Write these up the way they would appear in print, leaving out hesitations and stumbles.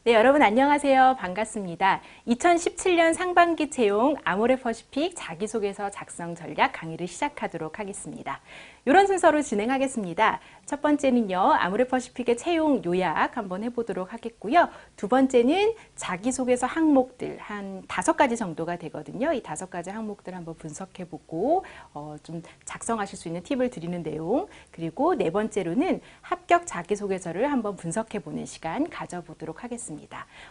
네, 여러분 안녕하세요. 반갑습니다. 2017년 상반기 채용 아모레퍼시픽 자기소개서 작성 전략 강의를 시작하도록 하겠습니다. 이런 순서로 진행하겠습니다. 첫 번째는요, 아모레퍼시픽의 채용 요약 한번 해보도록 하겠고요. 두 번째는 자기소개서 항목들 한 5가지 정도가 되거든요. 이 5가지 항목들 한번 분석해보고 좀 작성하실 수 있는 팁을 드리는 내용, 그리고 네 번째로는 합격 자기소개서를 한번 분석해보는 시간 가져보도록 하겠습니다.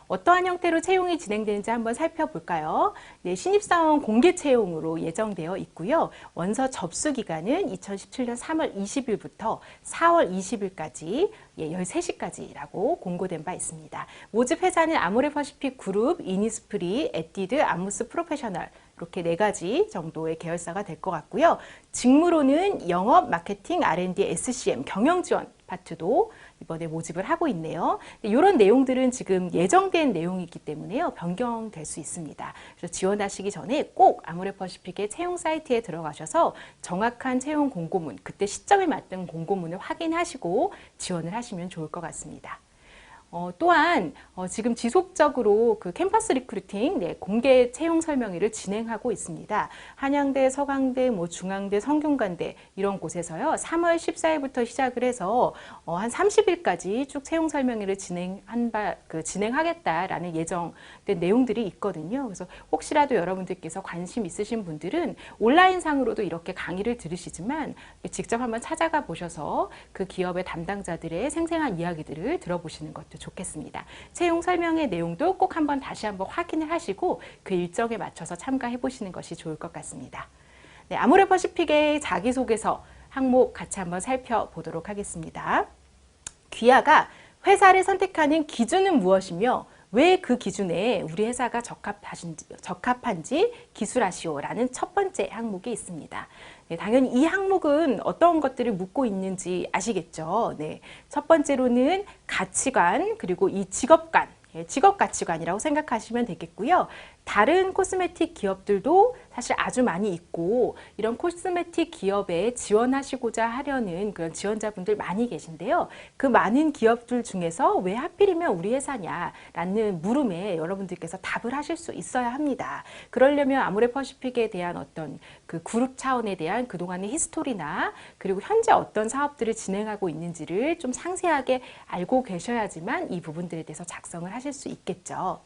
어떠한 형태로 채용이 진행되는지 한번 살펴볼까요? 네, 신입사원 공개 채용으로 예정되어 있고요. 원서 접수 기간은 2017년 3월 20일부터 4월 20일까지 13시까지라고 공고된 바 있습니다. 모집 회사는 아모레퍼시픽 그룹, 이니스프리, 에뛰드, 아무스 프로페셔널 이렇게 4가지 정도의 계열사가 될 것 같고요. 직무로는 영업, 마케팅, R&D, SCM, 경영지원 파트도 이번에 모집을 하고 있네요. 이런 내용들은 지금 예정된 내용이기 때문에요. 변경될 수 있습니다. 그래서 지원하시기 전에 꼭 아모레퍼시픽의 채용 사이트에 들어가셔서 정확한 채용 공고문, 그때 시점에 맞는 공고문을 확인하시고 지원을 하시면 좋을 것 같습니다. 또한 지금 지속적으로 그 캠퍼스 리크루팅 공개 채용 설명회를 진행하고 있습니다. 한양대, 서강대, 중앙대, 성균관대 이런 곳에서요. 3월 14일부터 시작을 해서 한 30일까지 쭉 채용 설명회를 진행하겠다라는 예정된 내용들이 있거든요. 그래서 혹시라도 여러분들께서 관심 있으신 분들은 온라인상으로도 이렇게 강의를 들으시지만 직접 한번 찾아가 보셔서 그 기업의 담당자들의 생생한 이야기들을 들어보시는 것도 좋겠습니다. 채용 설명의 내용도 꼭 다시 한번 확인을 하시고 그 일정에 맞춰서 참가해 보시는 것이 좋을 것 같습니다. 네, 아모레퍼시픽의 자기소개서 항목 같이 한번 살펴보도록 하겠습니다. 귀하가 회사를 선택하는 기준은 무엇이며 왜 그 기준에 우리 회사가 적합한지 기술하시오라는 첫 번째 항목이 있습니다. 네, 당연히 이 항목은 어떤 것들을 묻고 있는지 아시겠죠? 네, 첫 번째로는 가치관, 그리고 이 직업관, 직업 가치관이라고 생각하시면 되겠고요. 다른 코스메틱 기업들도 사실 아주 많이 있고 이런 코스메틱 기업에 지원하시고자 하려는 그런 지원자분들 많이 계신데요. 그 많은 기업들 중에서 왜 하필이면 우리 회사냐라는 물음에 여러분들께서 답을 하실 수 있어야 합니다. 그러려면 아모레퍼시픽에 대한 어떤 그 그룹 차원에 대한 그동안의 히스토리나 그리고 현재 어떤 사업들을 진행하고 있는지를 좀 상세하게 알고 계셔야지만 이 부분들에 대해서 작성을 하실 수 있겠죠.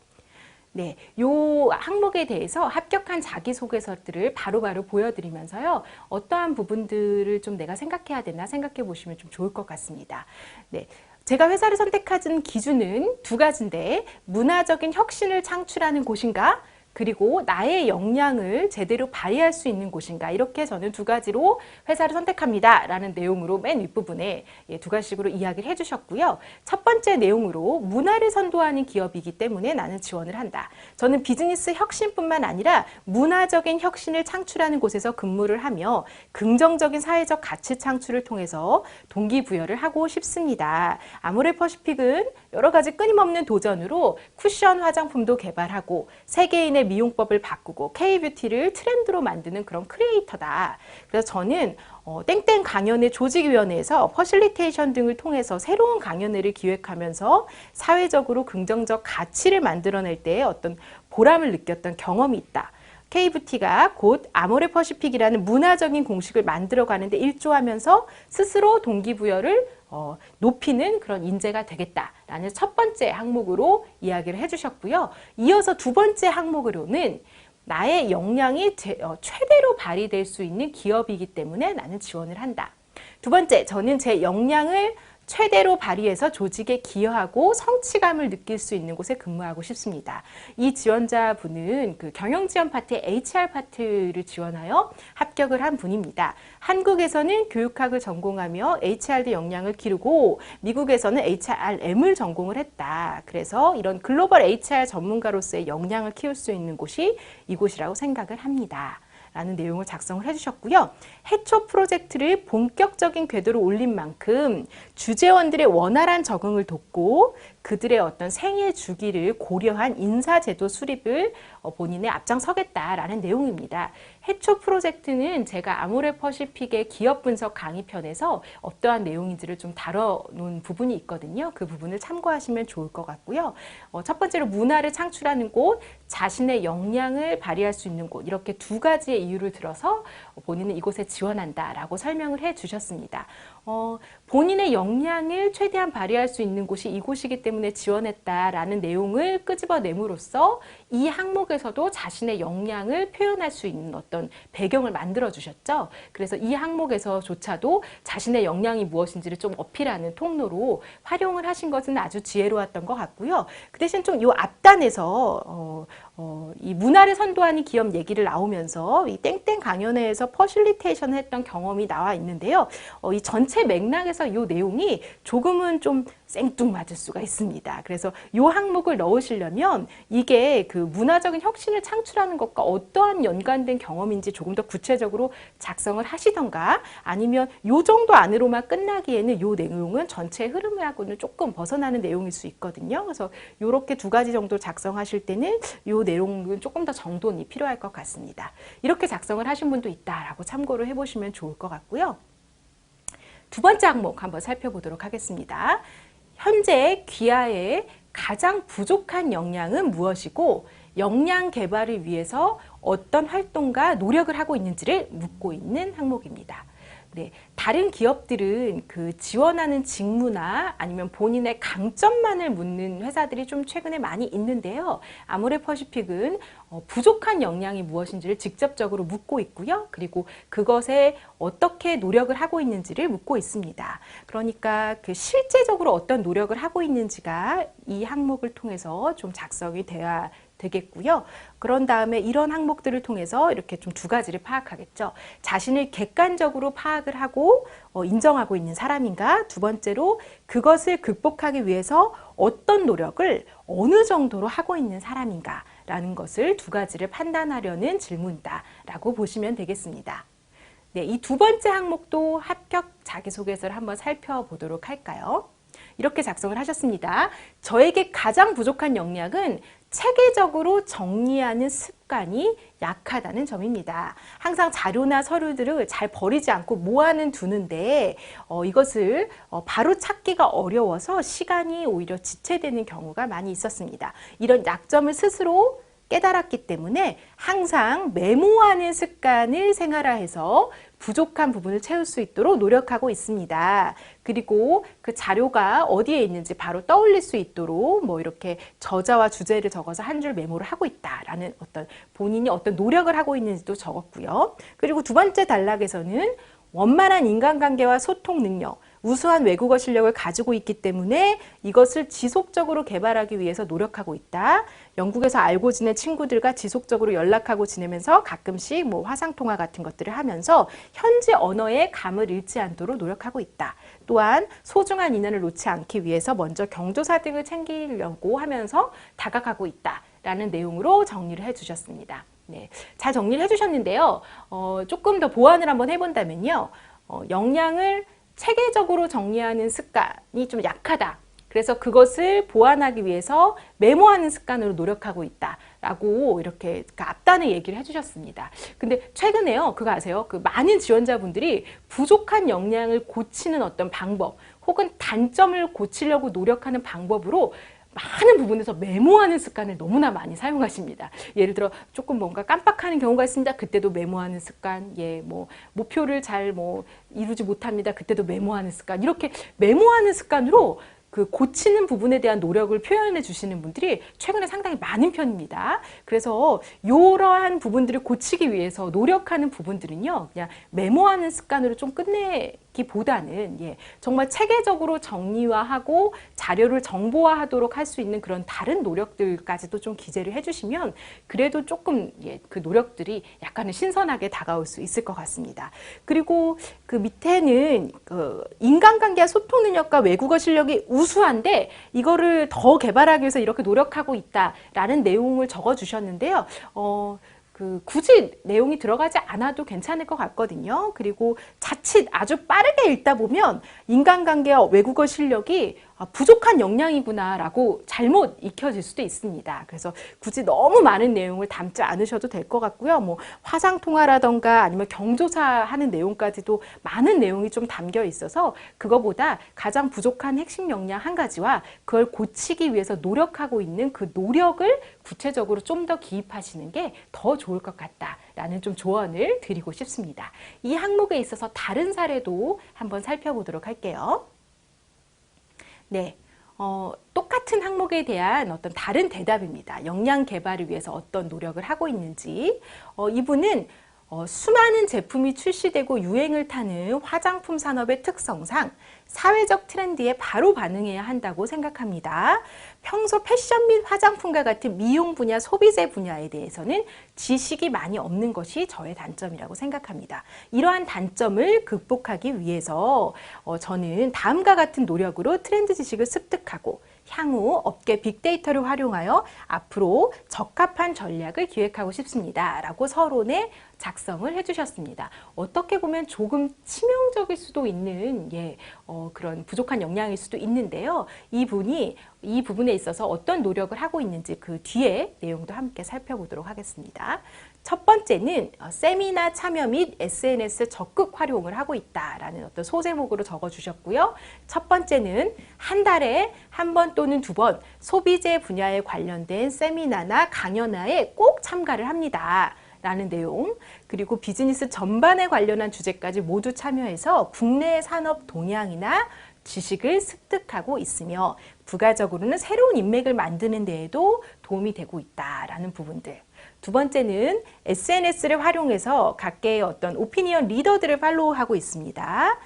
네, 요 항목에 대해서 합격한 자기소개서들을 바로바로 보여드리면서요. 어떠한 부분들을 좀 내가 생각해야 되나 생각해 보시면 좀 좋을 것 같습니다. 네, 제가 회사를 선택한 기준은 2가지인데 문화적인 혁신을 창출하는 곳인가? 그리고 나의 역량을 제대로 발휘할 수 있는 곳인가 이렇게 저는 2가지로 회사를 선택합니다 라는 내용으로 맨 윗부분에 2가지식으로 이야기를 해주셨고요. 첫 번째 내용으로 문화를 선도하는 기업이기 때문에 나는 지원을 한다. 저는 비즈니스 혁신뿐만 아니라 문화적인 혁신을 창출하는 곳에서 근무를 하며 긍정적인 사회적 가치 창출을 통해서 동기부여를 하고 싶습니다. 아모레퍼시픽은 여러 가지 끊임없는 도전으로 쿠션 화장품도 개발하고 세계인의 미용법을 바꾸고 K-뷰티를 트렌드로 만드는 그런 크리에이터다. 그래서 저는 땡땡 강연회 조직위원회에서 퍼실리테이션 등을 통해서 새로운 강연회를 기획하면서 사회적으로 긍정적 가치를 만들어낼 때의 어떤 보람을 느꼈던 경험이 있다. K-뷰티가 곧 아모레퍼시픽이라는 문화적인 공식을 만들어가는데 일조하면서 스스로 동기부여를 높이는 그런 인재가 되겠다라는 첫 번째 항목으로 이야기를 해주셨고요. 이어서 2번째 항목으로는 나의 역량이 최대로 발휘될 수 있는 기업이기 때문에 나는 지원을 한다. 2번째, 저는 제 역량을 최대로 발휘해서 조직에 기여하고 성취감을 느낄 수 있는 곳에 근무하고 싶습니다. 이 지원자분은 그 경영지원 파트의 HR 파트를 지원하여 합격을 한 분입니다. 한국에서는 교육학을 전공하며 HRD 역량을 기르고 미국에서는 HRM을 전공을 했다. 그래서 이런 글로벌 HR 전문가로서의 역량을 키울 수 있는 곳이 이곳이라고 생각을 합니다. 라는 내용을 작성을 해주셨고요. 해초 프로젝트를 본격적인 궤도로 올린 만큼 주재원들의 원활한 적응을 돕고 그들의 어떤 생애 주기를 고려한 인사제도 수립을 본인의 앞장서겠다라는 내용입니다. 해초 프로젝트는 제가 아모레퍼시픽의 기업 분석 강의편에서 어떠한 내용인지를 좀 다뤄놓은 부분이 있거든요. 그 부분을 참고하시면 좋을 것 같고요. 첫 번째로 문화를 창출하는 곳, 자신의 역량을 발휘할 수 있는 곳, 이렇게 두 가지의 이유를 들어서 본인은 이곳에 지원한다라고 설명을 해 주셨습니다. 본인의 역량을 최대한 발휘할 수 있는 곳이 이곳이기 때문에 지원했다라는 내용을 끄집어냄으로써 이 항목에서도 자신의 역량을 표현할 수 있는 어떤 배경을 만들어 주셨죠. 그래서 이 항목에서조차도 자신의 역량이 무엇인지를 좀 어필하는 통로로 활용을 하신 것은 아주 지혜로웠던 것 같고요. 그 대신 좀 이 앞단에서 이 문화를 선도하는 기업 얘기를 나오면서 이 땡땡 강연회에서 퍼실리테이션을 했던 경험이 나와 있는데요. 이 전체 맥락에서 이 내용이 조금은 좀 생뚱맞을 수가 있습니다. 그래서 이 항목을 넣으시려면 이게 그 문화적인 혁신을 창출하는 것과 어떠한 연관된 경험인지 조금 더 구체적으로 작성을 하시던가 아니면 이 정도 안으로만 끝나기에는 이 내용은 전체 흐름하고는 조금 벗어나는 내용일 수 있거든요. 그래서 이렇게 두 가지 정도 작성하실 때는 이 내용은 조금 더 정돈이 필요할 것 같습니다. 이렇게 작성을 하신 분도 있다라고 참고를 해보시면 좋을 것 같고요. 두 번째 항목 한번 살펴보도록 하겠습니다. 현재 귀하의 가장 부족한 역량은 무엇이고 역량 개발을 위해서 어떤 활동과 노력을 하고 있는지를 묻고 있는 항목입니다. 네, 다른 기업들은 그 지원하는 직무나 아니면 본인의 강점만을 묻는 회사들이 좀 최근에 많이 있는데요. 아모레퍼시픽은 부족한 역량이 무엇인지를 직접적으로 묻고 있고요. 그리고 그것에 어떻게 노력을 하고 있는지를 묻고 있습니다. 그러니까 그 실제적으로 어떤 노력을 하고 있는지가 이 항목을 통해서 좀 작성이 돼야 되겠고요. 그런 다음에 이런 항목들을 통해서 이렇게 좀 두 가지를 파악하겠죠. 자신을 객관적으로 파악을 하고 인정하고 있는 사람인가? 두 번째로 그것을 극복하기 위해서 어떤 노력을 어느 정도로 하고 있는 사람인가? 라는 것을 두 가지를 판단하려는 질문이다라고 보시면 되겠습니다. 네, 이 두 번째 항목도 합격 자기소개서를 한번 살펴보도록 할까요? 이렇게 작성을 하셨습니다. 저에게 가장 부족한 역량은 체계적으로 정리하는 습관이 약하다는 점입니다. 항상 자료나 서류들을 잘 버리지 않고 모아는 두는데 이것을 바로 찾기가 어려워서 시간이 오히려 지체되는 경우가 많이 있었습니다. 이런 약점을 스스로 깨달았기 때문에 항상 메모하는 습관을 생활화해서 부족한 부분을 채울 수 있도록 노력하고 있습니다. 그리고 그 자료가 어디에 있는지 바로 떠올릴 수 있도록 뭐 이렇게 저자와 주제를 적어서 한 줄 메모를 하고 있다라는 어떤 본인이 어떤 노력을 하고 있는지도 적었고요. 그리고 두 번째 단락에서는 원만한 인간관계와 소통 능력, 우수한 외국어 실력을 가지고 있기 때문에 이것을 지속적으로 개발하기 위해서 노력하고 있다. 영국에서 알고 지낸 친구들과 지속적으로 연락하고 지내면서 가끔씩 뭐 화상통화 같은 것들을 하면서 현지 언어의 감을 잃지 않도록 노력하고 있다. 또한 소중한 인연을 놓지 않기 위해서 먼저 경조사 등을 챙기려고 하면서 다가가고 있다라는 내용으로 정리를 해주셨습니다. 네, 잘 정리를 해주셨는데요. 조금 더 보완을 한번 해본다면요. 역량을 체계적으로 정리하는 습관이 좀 약하다. 그래서 그것을 보완하기 위해서 메모하는 습관으로 노력하고 있다라고 이렇게 앞단에 얘기를 해주셨습니다. 근데 최근에요, 그거 아세요? 그 많은 지원자분들이 부족한 역량을 고치는 어떤 방법 혹은 단점을 고치려고 노력하는 방법으로 많은 부분에서 메모하는 습관을 너무나 많이 사용하십니다. 예를 들어 조금 뭔가 깜빡하는 경우가 있습니다. 그때도 메모하는 습관, 뭐 목표를 잘 이루지 못합니다. 그때도 메모하는 습관. 이렇게 메모하는 습관으로 그 고치는 부분에 대한 노력을 표현해 주시는 분들이 최근에 상당히 많은 편입니다. 그래서 이러한 부분들을 고치기 위해서 노력하는 부분들은요, 그냥 메모하는 습관으로 좀 끝내기보다는 정말 체계적으로 정리화하고 자료를 정보화하도록 할 수 있는 그런 다른 노력들까지도 좀 기재를 해주시면 그래도 조금 그 노력들이 약간은 신선하게 다가올 수 있을 것 같습니다. 그리고 그 밑에는 그 인간관계와 소통 능력과 외국어 실력이 우수한데 이거를 더 개발하기 위해서 이렇게 노력하고 있다라는 내용을 적어주셨는데요. 굳이 내용이 들어가지 않아도 괜찮을 것 같거든요. 그리고 자칫 아주 빠르게 읽다 보면 인간관계와 외국어 실력이 부족한 영양이구나라고 잘못 익혀질 수도 있습니다. 그래서 굳이 너무 많은 내용을 담지 않으셔도 될 것 같고요. 뭐 화상통화라던가 아니면 경조사하는 내용까지도 많은 내용이 좀 담겨 있어서 그거보다 가장 부족한 핵심 영양 한 가지와 그걸 고치기 위해서 노력하고 있는 그 노력을 구체적으로 좀 더 기입하시는 게 더 좋을 것 같다라는 좀 조언을 드리고 싶습니다. 이 항목에 있어서 다른 사례도 한번 살펴보도록 할게요. 네, 똑같은 항목에 대한 어떤 다른 대답입니다. 역량 개발을 위해서 어떤 노력을 하고 있는지. 이분은 수많은 제품이 출시되고 유행을 타는 화장품 산업의 특성상 사회적 트렌드에 바로 반응해야 한다고 생각합니다. 평소 패션 및 화장품과 같은 미용 분야, 소비재 분야에 대해서는 지식이 많이 없는 것이 저의 단점이라고 생각합니다. 이러한 단점을 극복하기 위해서 저는 다음과 같은 노력으로 트렌드 지식을 습득하고 향후 업계 빅데이터를 활용하여 앞으로 적합한 전략을 기획하고 싶습니다. 라고 서론에 작성을 해주셨습니다. 어떻게 보면 조금 치명적일 수도 있는 그런 부족한 역량일 수도 있는데요. 이분이 이 부분에 있어서 어떤 노력을 하고 있는지 그 뒤에 내용도 함께 살펴보도록 하겠습니다. 첫 번째는 세미나 참여 및 SNS 적극 활용을 하고 있다라는 어떤 소제목으로 적어주셨고요. 첫 번째는 한 달에 한 번 또는 두 번 소비재 분야에 관련된 세미나나 강연회에 꼭 참가를 합니다. 라는 내용, 그리고 비즈니스 전반에 관련한 주제까지 모두 참여해서 국내 산업 동향이나 지식을 습득하고 있으며 부가적으로는 새로운 인맥을 만드는 데에도 도움이 되고 있다라는 부분들. 두 번째는 SNS를 활용해서 각계의 어떤 오피니언 리더들을 팔로우하고 있습니다.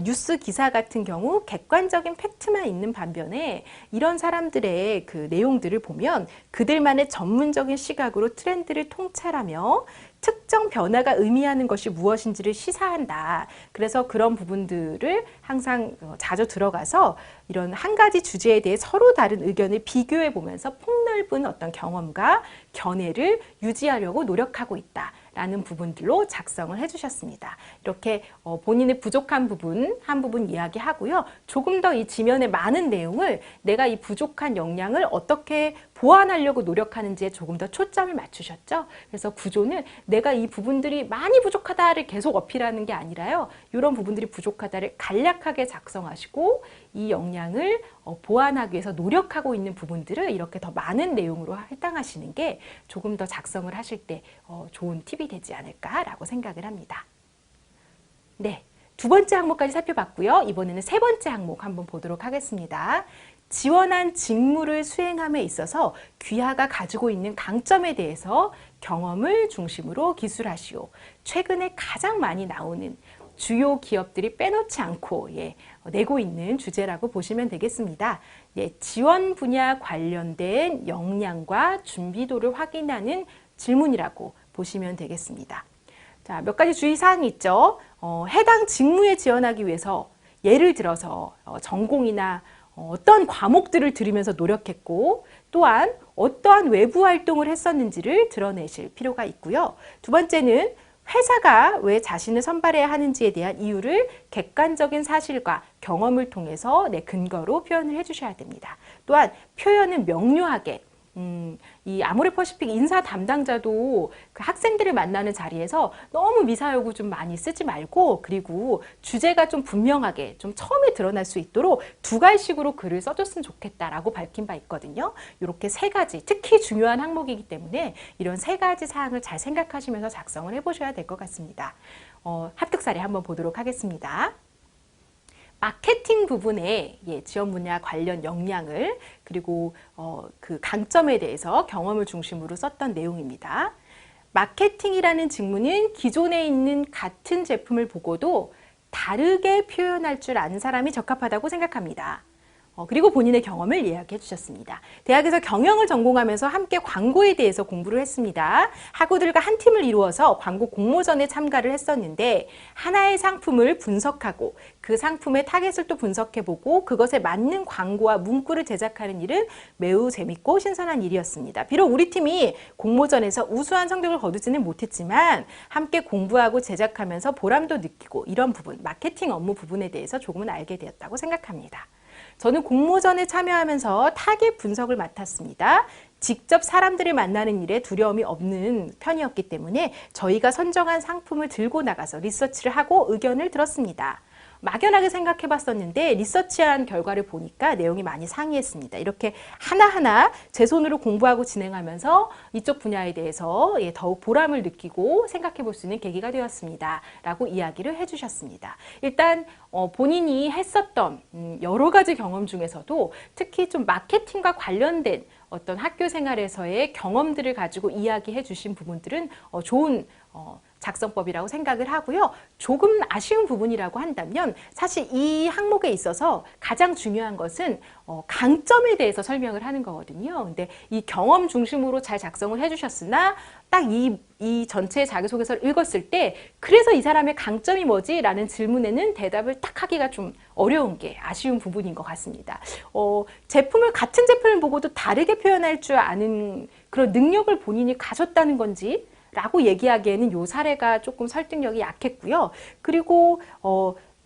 뉴스 기사 같은 경우 객관적인 팩트만 있는 반면에 이런 사람들의 그 내용들을 보면 그들만의 전문적인 시각으로 트렌드를 통찰하며 특정 변화가 의미하는 것이 무엇인지를 시사한다. 그래서 그런 부분들을 항상 자주 들어가서 이런 한 가지 주제에 대해 서로 다른 의견을 비교해 보면서 폭넓은 어떤 경험과 견해를 유지하려고 노력하고 있다. 라는 부분들로 작성을 해주셨습니다. 이렇게 본인의 부족한 부분, 한 부분 이야기하고요. 조금 더 이 지면의 많은 내용을 내가 이 부족한 역량을 어떻게 보완하려고 노력하는지에 조금 더 초점을 맞추셨죠. 그래서 구조는 내가 이 부분들이 많이 부족하다를 계속 어필하는 게 아니라요. 이런 부분들이 부족하다를 간략하게 작성하시고 이 역량을 보완하기 위해서 노력하고 있는 부분들을 이렇게 더 많은 내용으로 할당하시는 게 조금 더 작성을 하실 때 좋은 팁이 되지 않을까라고 생각을 합니다. 네, 두 번째 항목까지 살펴봤고요. 이번에는 세 번째 항목 한번 보도록 하겠습니다. 지원한 직무를 수행함에 있어서 귀하가 가지고 있는 강점에 대해서 경험을 중심으로 기술하시오. 최근에 가장 많이 나오는 주요 기업들이 빼놓지 않고 내고 있는 주제라고 보시면 되겠습니다. 지원 분야 관련된 역량과 준비도를 확인하는 질문이라고 보시면 되겠습니다. 자, 몇 가지 주의사항이 있죠. 해당 직무에 지원하기 위해서 예를 들어서 전공이나 어떤 과목들을 들으면서 노력했고 또한 어떠한 외부 활동을 했었는지를 드러내실 필요가 있고요. 두 번째는 회사가 왜 자신을 선발해야 하는지에 대한 이유를 객관적인 사실과 경험을 통해서 근거로 표현을 해주셔야 됩니다. 또한 표현은 명료하게 이 아모레퍼시픽 인사 담당자도 그 학생들을 만나는 자리에서 너무 미사여구 좀 많이 쓰지 말고 그리고 주제가 좀 분명하게 좀 처음에 드러날 수 있도록 두 갈식으로 글을 써줬으면 좋겠다라고 밝힌 바 있거든요. 이렇게 세 가지 특히 중요한 항목이기 때문에 이런 세 가지 사항을 잘 생각하시면서 작성을 해보셔야 될 것 같습니다. 합격 사례 한번 보도록 하겠습니다. 마케팅 부분에 지원 분야 관련 역량을 그리고 그 강점에 대해서 경험을 중심으로 썼던 내용입니다. 마케팅이라는 직무는 기존에 있는 같은 제품을 보고도 다르게 표현할 줄 아는 사람이 적합하다고 생각합니다. 그리고 본인의 경험을 이야기해 주셨습니다. 대학에서 경영을 전공하면서 함께 광고에 대해서 공부를 했습니다. 학우들과 한 팀을 이루어서 광고 공모전에 참가를 했었는데 하나의 상품을 분석하고 그 상품의 타겟을 또 분석해보고 그것에 맞는 광고와 문구를 제작하는 일은 매우 재밌고 신선한 일이었습니다. 비록 우리 팀이 공모전에서 우수한 성적을 거두지는 못했지만 함께 공부하고 제작하면서 보람도 느끼고 이런 부분, 마케팅 업무 부분에 대해서 조금은 알게 되었다고 생각합니다. 저는 공모전에 참여하면서 타겟 분석을 맡았습니다. 직접 사람들을 만나는 일에 두려움이 없는 편이었기 때문에 저희가 선정한 상품을 들고 나가서 리서치를 하고 의견을 들었습니다. 막연하게 생각해 봤었는데 리서치한 결과를 보니까 내용이 많이 상이했습니다. 이렇게 하나하나 제 손으로 공부하고 진행하면서 이쪽 분야에 대해서 더욱 보람을 느끼고 생각해 볼 수 있는 계기가 되었습니다. 라고 이야기를 해주셨습니다. 일단 본인이 했었던 여러 가지 경험 중에서도 특히 좀 마케팅과 관련된 어떤 학교 생활에서의 경험들을 가지고 이야기해 주신 부분들은 좋은 작성법이라고 생각을 하고요. 조금 아쉬운 부분이라고 한다면 사실 이 항목에 있어서 가장 중요한 것은 강점에 대해서 설명을 하는 거거든요. 근데 이 경험 중심으로 잘 작성을 해주셨으나 딱 이 전체 자기소개서를 읽었을 때 그래서 이 사람의 강점이 뭐지? 라는 질문에는 대답을 딱 하기가 좀 어려운 게 아쉬운 부분인 것 같습니다. 같은 제품을 보고도 다르게 표현할 줄 아는 그런 능력을 본인이 가졌다는 건지 라고 얘기하기에는 이 사례가 조금 설득력이 약했고요. 그리고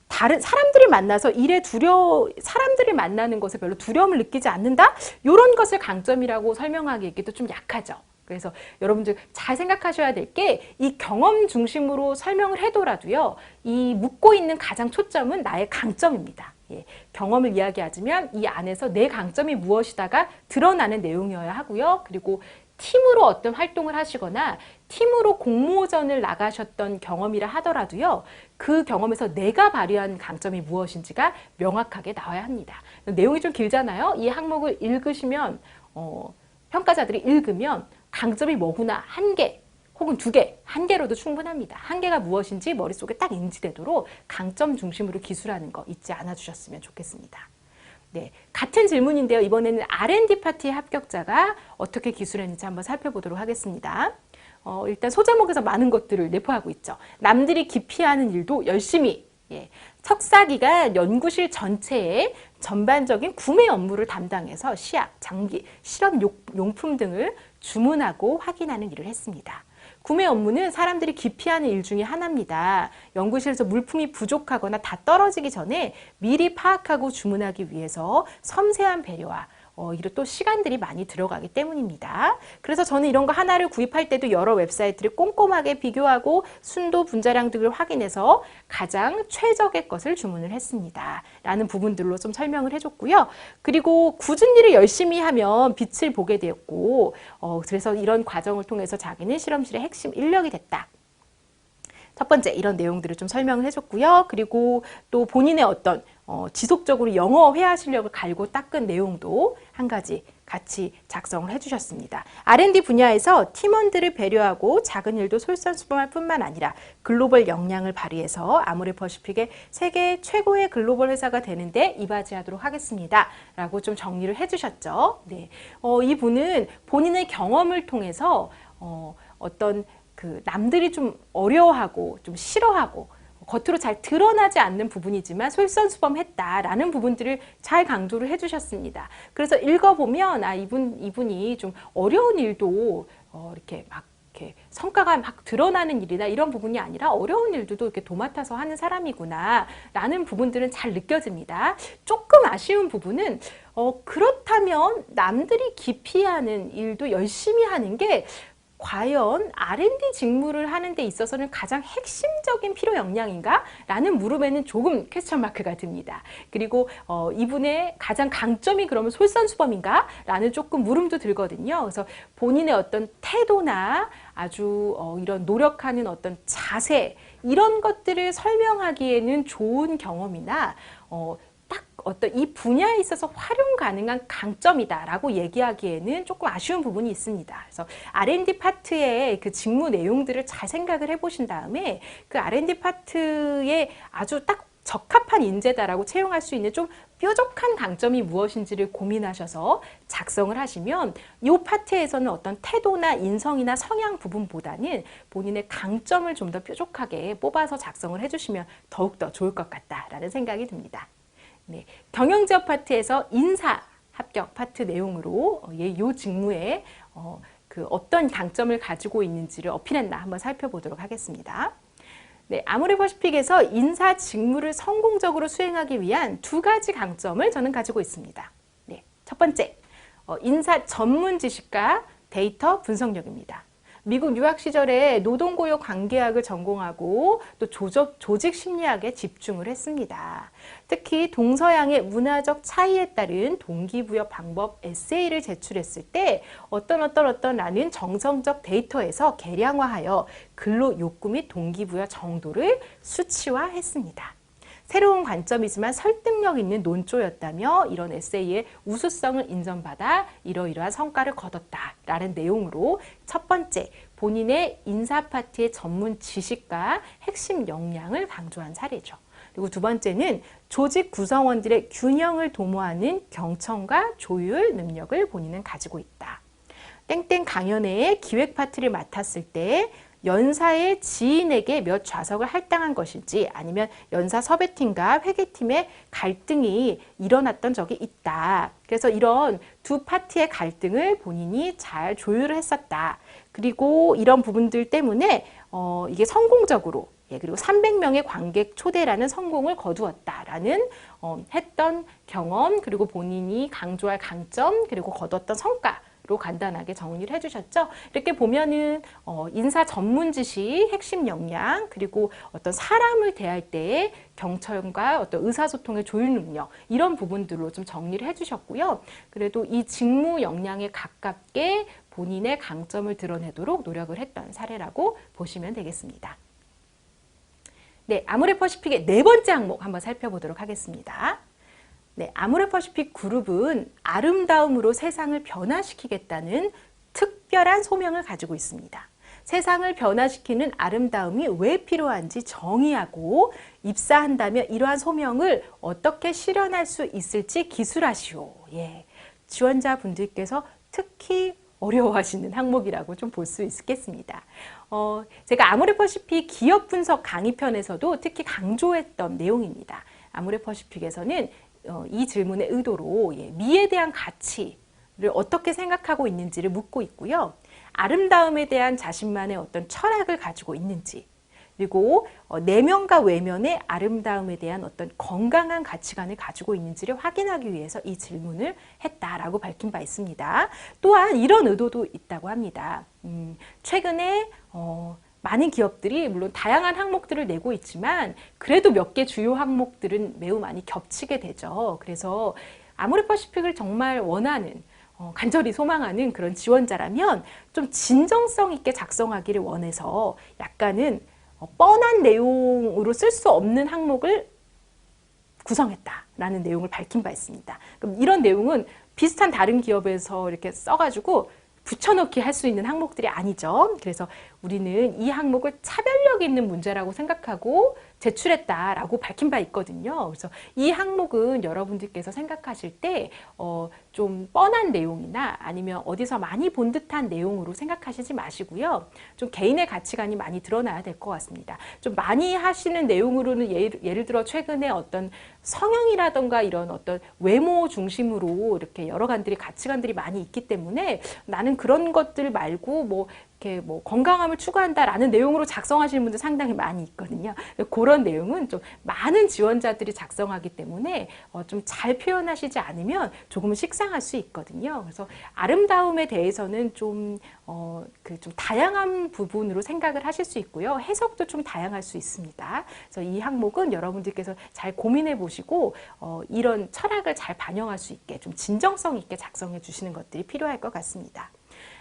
다른 사람들을 만나서 사람들을 만나는 것에 별로 두려움을 느끼지 않는다? 이런 것을 강점이라고 설명하기에도 좀 약하죠. 그래서 여러분들 잘 생각하셔야 될 게 이 경험 중심으로 설명을 해도라도요. 이 묻고 있는 가장 초점은 나의 강점입니다. 예, 경험을 이야기하자면 이 안에서 내 강점이 무엇이다가 드러나는 내용이어야 하고요. 그리고 팀으로 어떤 활동을 하시거나 팀으로 공모전을 나가셨던 경험이라 하더라도요. 그 경험에서 내가 발휘한 강점이 무엇인지가 명확하게 나와야 합니다. 내용이 좀 길잖아요. 이 항목을 읽으시면 평가자들이 읽으면 강점이 뭐구나 한 개 혹은 두 개, 한 개로도 충분합니다. 한 개가 무엇인지 머릿속에 딱 인지되도록 강점 중심으로 기술하는 거 잊지 않아 주셨으면 좋겠습니다. 네, 같은 질문인데요. 이번에는 R&D 파트의 합격자가 어떻게 기술했는지 한번 살펴보도록 하겠습니다. 일단 소제목에서 많은 것들을 내포하고 있죠. 남들이 기피하는 일도 열심히, 석사기간 연구실 전체의 전반적인 구매 업무를 담당해서 시약, 장비, 실험 용품 등을 주문하고 확인하는 일을 했습니다. 구매 업무는 사람들이 기피하는 일 중에 하나입니다. 연구실에서 물품이 부족하거나 다 떨어지기 전에 미리 파악하고 주문하기 위해서 섬세한 배려와 이런 또 시간들이 많이 들어가기 때문입니다. 그래서 저는 이런 거 하나를 구입할 때도 여러 웹사이트를 꼼꼼하게 비교하고 순도, 분자량 등을 확인해서 가장 최적의 것을 주문을 했습니다. 라는 부분들로 좀 설명을 해줬고요. 그리고 굳은 일을 열심히 하면 빛을 보게 되었고 그래서 이런 과정을 통해서 자기는 실험실의 핵심 인력이 됐다. 첫 번째 이런 내용들을 좀 설명을 해줬고요. 그리고 또 본인의 어떤 지속적으로 영어 회화 실력을 갈고 닦은 내용도 한 가지 같이 작성을 해주셨습니다. R&D 분야에서 팀원들을 배려하고 작은 일도 솔선수범할 뿐만 아니라 글로벌 역량을 발휘해서 아모레퍼시픽의 세계 최고의 글로벌 회사가 되는데 이바지하도록 하겠습니다. 라고 좀 정리를 해주셨죠. 네. 이분은 본인의 경험을 통해서 어떤 남들이 좀 어려워하고 좀 싫어하고 겉으로 잘 드러나지 않는 부분이지만 솔선수범했다라는 부분들을 잘 강조를 해주셨습니다. 그래서 읽어보면 이분이 좀 어려운 일도 이렇게 성과가 막 드러나는 일이나 이런 부분이 아니라 어려운 일들도 이렇게 도맡아서 하는 사람이구나 라는 부분들은 잘 느껴집니다. 조금 아쉬운 부분은 그렇다면 남들이 기피하는 일도 열심히 하는 게 과연 R&D 직무를 하는 데 있어서는 가장 핵심적인 필요 역량인가? 라는 물음에는 조금 퀘스천 마크가 듭니다. 그리고 이분의 가장 강점이 그러면 솔선수범인가? 라는 조금 물음도 들거든요. 그래서 본인의 어떤 태도나 아주 이런 노력하는 어떤 자세 이런 것들을 설명하기에는 좋은 경험이나 어떤 이 분야에 있어서 활용 가능한 강점이다라고 얘기하기에는 조금 아쉬운 부분이 있습니다. 그래서 R&D 파트의 그 직무 내용들을 잘 생각을 해보신 다음에 그 R&D 파트에 아주 딱 적합한 인재다라고 채용할 수 있는 좀 뾰족한 강점이 무엇인지를 고민하셔서 작성을 하시면 이 파트에서는 어떤 태도나 인성이나 성향 부분보다는 본인의 강점을 좀 더 뾰족하게 뽑아서 작성을 해주시면 더욱더 좋을 것 같다라는 생각이 듭니다. 네, 경영지원 파트에서 인사 합격 파트 내용으로 이 직무에 어떤 강점을 가지고 있는지를 어필했나 한번 살펴보도록 하겠습니다. 네, 아모레퍼시픽에서 인사 직무를 성공적으로 수행하기 위한 두 가지 강점을 저는 가지고 있습니다. 네, 첫 번째, 인사 전문 지식과 데이터 분석력입니다. 미국 유학 시절에 노동고용 관계학을 전공하고 또 조직 심리학에 집중을 했습니다. 특히 동서양의 문화적 차이에 따른 동기부여 방법 에세이를 제출했을 때 어떤 정성적 데이터에서 계량화하여 근로 욕구 및 동기부여 정도를 수치화했습니다. 새로운 관점이지만 설득력 있는 논조였다며 이런 에세이의 우수성을 인정받아 이러이러한 성과를 거뒀다라는 내용으로 첫 번째, 본인의 인사 파트의 전문 지식과 핵심 역량을 강조한 사례죠. 그리고 두 번째는 조직 구성원들의 균형을 도모하는 경청과 조율 능력을 본인은 가지고 있다. 땡땡 강연회의 기획 파트를 맡았을 때 연사의 지인에게 몇 좌석을 할당한 것인지 아니면 연사 섭외팀과 회계팀의 갈등이 일어났던 적이 있다. 그래서 이런 두 파트의 갈등을 본인이 잘 조율을 했었다. 그리고 이런 부분들 때문에 이게 성공적으로 그리고 300명의 관객 초대라는 성공을 거두었다라는 했던 경험 그리고 본인이 강조할 강점 그리고 거뒀던 성과 로 간단하게 정리를 해주셨죠. 이렇게 보면은 인사 전문 지식, 핵심 역량, 그리고 어떤 사람을 대할 때의 경청과 어떤 의사소통의 조율 능력 이런 부분들로 좀 정리를 해주셨고요. 그래도 이 직무 역량에 가깝게 본인의 강점을 드러내도록 노력을 했던 사례라고 보시면 되겠습니다. 네, 아모레퍼시픽의 네 번째 항목 한번 살펴보도록 하겠습니다. 네, 아모레퍼시픽 그룹은 아름다움으로 세상을 변화시키겠다는 특별한 소명을 가지고 있습니다. 세상을 변화시키는 아름다움이 왜 필요한지 정의하고 입사한다면 이러한 소명을 어떻게 실현할 수 있을지 기술하시오. 예, 지원자분들께서 특히 어려워하시는 항목이라고 좀 볼 수 있겠습니다. 제가 아모레퍼시픽 기업 분석 강의편에서도 특히 강조했던 내용입니다. 아모레퍼시픽에서는 이 질문의 의도로 미에 대한 가치를 어떻게 생각하고 있는지를 묻고 있고요. 아름다움에 대한 자신만의 어떤 철학을 가지고 있는지 그리고 내면과 외면의 아름다움에 대한 어떤 건강한 가치관을 가지고 있는지를 확인하기 위해서 이 질문을 했다라고 밝힌 바 있습니다. 또한 이런 의도도 있다고 합니다. 최근에 많은 기업들이 물론 다양한 항목들을 내고 있지만 그래도 몇 개 주요 항목들은 매우 많이 겹치게 되죠. 그래서 아모레퍼시픽을 정말 원하는 간절히 소망하는 그런 지원자라면 좀 진정성 있게 작성하기를 원해서 약간은 뻔한 내용으로 쓸 수 없는 항목을 구성했다라는 내용을 밝힌 바 있습니다. 그럼 이런 내용은 비슷한 다른 기업에서 이렇게 써가지고 붙여넣기 할 수 있는 항목들이 아니죠. 그래서 우리는 이 항목을 차별력 있는 문제라고 생각하고 제출했다라고 밝힌 바 있거든요. 그래서 이 항목은 여러분들께서 생각하실 때 좀 뻔한 내용이나 아니면 어디서 많이 본 듯한 내용으로 생각하시지 마시고요. 좀 개인의 가치관이 많이 드러나야 될 것 같습니다. 좀 많이 하시는 내용으로는 예를 들어 최근에 어떤 성형이라던가 이런 어떤 외모 중심으로 이렇게 여러 가치관들이 많이 있기 때문에 나는 그런 것들 말고 이렇게 건강함을 추구한다라는 내용으로 작성하시는 분들 상당히 많이 있거든요. 그런 내용은 좀 많은 지원자들이 작성하기 때문에 좀 잘 표현하시지 않으면 조금은 식상할 수 있거든요. 그래서 아름다움에 대해서는 좀 다양한 부분으로 생각을 하실 수 있고요. 해석도 좀 다양할 수 있습니다. 그래서 이 항목은 여러분들께서 잘 고민해 보시고 이런 철학을 잘 반영할 수 있게 좀 진정성 있게 작성해 주시는 것들이 필요할 것 같습니다.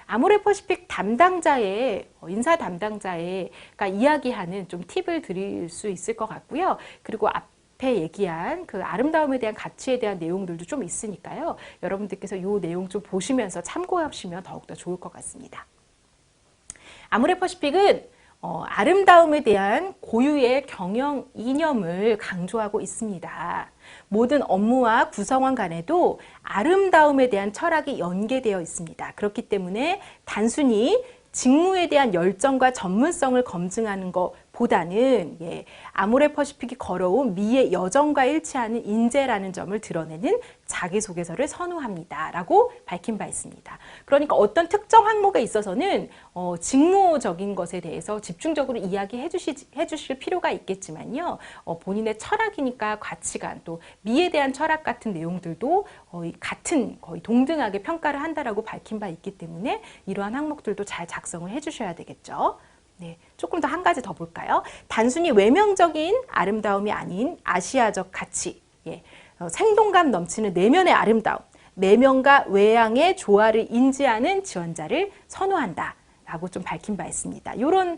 아모레퍼시픽 담당자의 인사 담당자가 이야기하는 좀 팁을 드릴 수 있을 것 같고요. 그리고 앞에 얘기한 그 아름다움에 대한 가치에 대한 내용들도 좀 있으니까요. 여러분들께서 이 내용 좀 보시면서 참고하시면 더욱더 좋을 것 같습니다. 아모레퍼시픽은 아름다움에 대한 고유의 경영 이념을 강조하고 있습니다. 모든 업무와 구성원 간에도 아름다움에 대한 철학이 연계되어 있습니다. 그렇기 때문에 단순히 직무에 대한 열정과 전문성을 검증하는 것 보다는 아모레퍼시픽이 걸어온 미의 여정과 일치하는 인재라는 점을 드러내는 자기소개서를 선호합니다. 라고 밝힌 바 있습니다. 그러니까 어떤 특정 항목에 있어서는 직무적인 것에 대해서 집중적으로 이야기해 주실 필요가 있겠지만요. 본인의 철학이니까 가치관 또 미에 대한 철학 같은 내용들도 같은 거의 동등하게 평가를 한다라고 밝힌 바 있기 때문에 이러한 항목들도 잘 작성을 해 주셔야 되겠죠. 네, 조금 더 한 가지 더 볼까요? 단순히 외면적인 아름다움이 아닌 아시아적 가치, 생동감 넘치는 내면의 아름다움, 내면과 외양의 조화를 인지하는 지원자를 선호한다. 라고 좀 밝힌 바 있습니다. 이런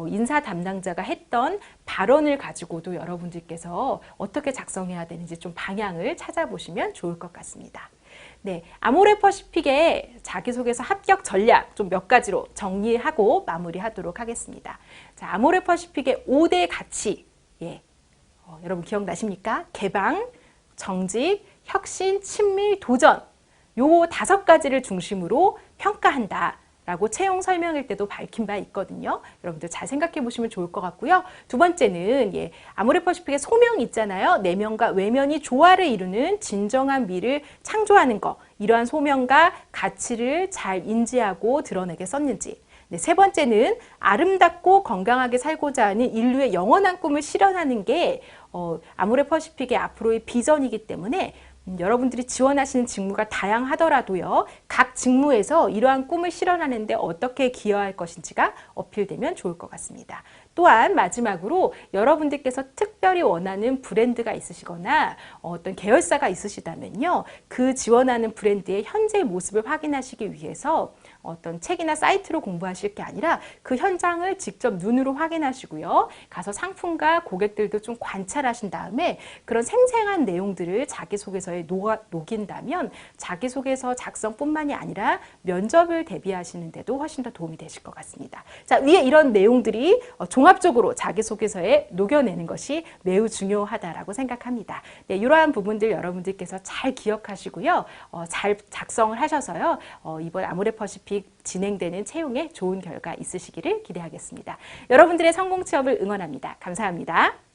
인사 담당자가 했던 발언을 가지고도 여러분들께서 어떻게 작성해야 되는지 좀 방향을 찾아보시면 좋을 것 같습니다. 네, 아모레퍼시픽의 자기소개서 합격 전략 좀 몇 가지로 정리하고 마무리하도록 하겠습니다. 자, 아모레퍼시픽의 5대 가치, 여러분 기억나십니까? 개방, 정직, 혁신, 친밀, 도전 요 5가지를 중심으로 평가한다. 라고 채용 설명일 때도 밝힌 바 있거든요. 여러분들 잘 생각해 보시면 좋을 것 같고요. 두 번째는 아모레퍼시픽의 소명이 있잖아요. 내면과 외면이 조화를 이루는 진정한 미를 창조하는 것. 이러한 소명과 가치를 잘 인지하고 드러내게 썼는지. 네, 세 번째는 아름답고 건강하게 살고자 하는 인류의 영원한 꿈을 실현하는 게 아모레퍼시픽의 앞으로의 비전이기 때문에 여러분들이 지원하시는 직무가 다양하더라도요. 각 직무에서 이러한 꿈을 실현하는 데 어떻게 기여할 것인지가 어필되면 좋을 것 같습니다. 또한 마지막으로 여러분들께서 특별히 원하는 브랜드가 있으시거나 어떤 계열사가 있으시다면요. 그 지원하는 브랜드의 현재 모습을 확인하시기 위해서 어떤 책이나 사이트로 공부하실 게 아니라 그 현장을 직접 눈으로 확인하시고요. 가서 상품과 고객들도 좀 관찰하신 다음에 그런 생생한 내용들을 자기소개서에 녹인다면 자기소개서 작성뿐만이 아니라 면접을 대비하시는 데도 훨씬 더 도움이 되실 것 같습니다. 자, 위에 이런 내용들이 종합적으로 자기소개서에 녹여내는 것이 매우 중요하다라고 생각합니다. 네, 이러한 부분들 여러분들께서 잘 기억하시고요. 잘 작성을 하셔서요. 이번 아모레퍼시픽 진행되는 채용에 좋은 결과 있으시기를 기대하겠습니다. 여러분들의 성공 취업을 응원합니다. 감사합니다.